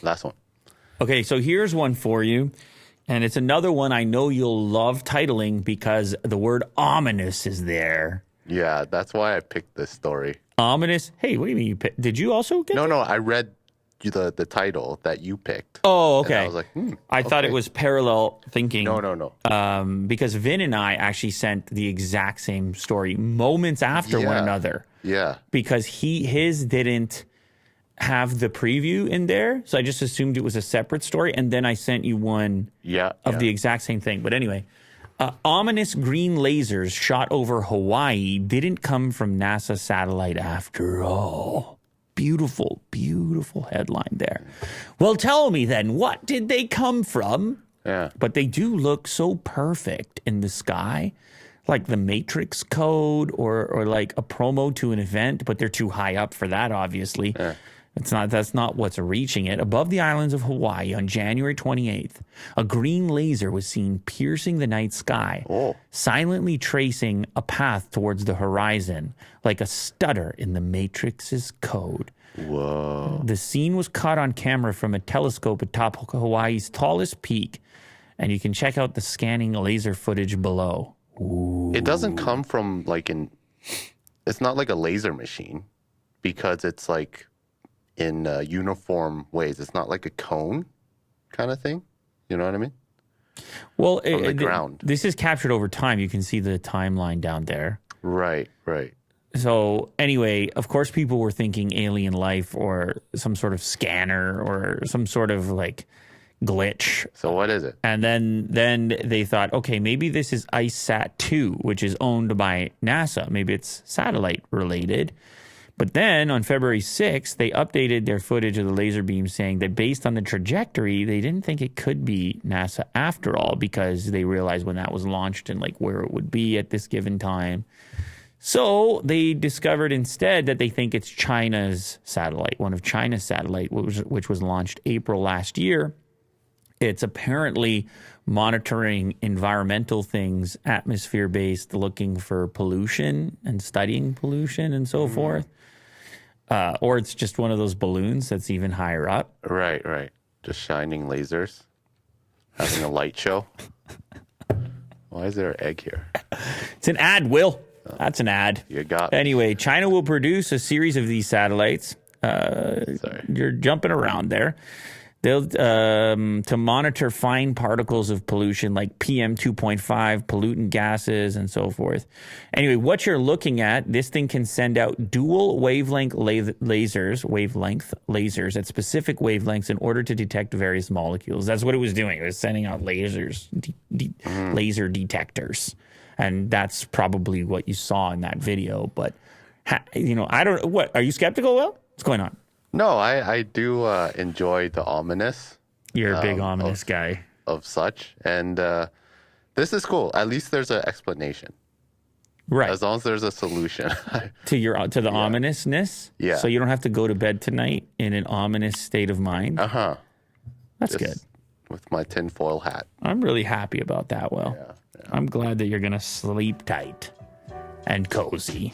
Last one. Okay, so here's one for you. And it's another one I know you'll love titling because the word ominous is there. Yeah, that's why I picked this story. Ominous? Hey, what do you mean you picked? Did you also get No, I read the title that you picked. Oh, okay. And I was like, I thought it was parallel thinking. No. Because Vin and I actually sent the exact same story moments after one another. Yeah. Because his didn't have the preview in there. So I just assumed it was a separate story. And then I sent you one of the exact same thing. But anyway, ominous green lasers shot over Hawaii didn't come from NASA satellite after all. Beautiful, beautiful headline there. Well, tell me then, what did they come from? Yeah. But they do look so perfect in the sky, like the Matrix code or like a promo to an event, but they're too high up for that, obviously. Yeah. That's not what's reaching it. Above the islands of Hawaii on January 28th, a green laser was seen piercing the night sky, silently tracing a path towards the horizon, like a stutter in the Matrix's code. Whoa. The scene was caught on camera from a telescope atop Hawaii's tallest peak, and you can check out the scanning laser footage below. Ooh. It doesn't come from it's not like a laser machine because it's like in uniform ways. It's not like a cone kind of thing. You know what I mean? Well, from the ground. This is captured over time. You can see the timeline down there. Right. So anyway, of course, people were thinking alien life or some sort of scanner or some sort of like glitch. So what is it? And then they thought, okay, maybe this is IceSat-2, which is owned by NASA. Maybe it's satellite related. But then on February 6th, they updated their footage of the laser beam saying that based on the trajectory, they didn't think it could be NASA after all because they realized when that was launched and like where it would be at this given time. So they discovered instead that they think it's China's satellite, one of China's satellite, which was launched April last year. It's apparently monitoring environmental things, atmosphere-based, looking for pollution and studying pollution and so forth. Or it's just one of those balloons that's even higher up. Right. Just shining lasers, having a light show. Why is there an egg here? It's an ad, Will. That's an ad. You got me. Anyway, China will produce a series of these satellites. Sorry. You're jumping around there. They'll to monitor fine particles of pollution like PM 2.5, pollutant gases, and so forth. Anyway, what you're looking at, this thing can send out dual wavelength lasers at specific wavelengths in order to detect various molecules. That's what it was doing. It was sending out lasers, laser detectors. And that's probably what you saw in that video. But, I don't know. What? Are you skeptical, Will? What's going on? No, I do enjoy the ominous. You're a big ominous guy. Of such. And this is cool. At least there's an explanation. Right. As long as there's a solution. to the ominousness? Yeah. So you don't have to go to bed tonight in an ominous state of mind? Uh-huh. That's good. With my tinfoil hat. I'm really happy about that, Will. Yeah. I'm glad that you're going to sleep tight and cozy.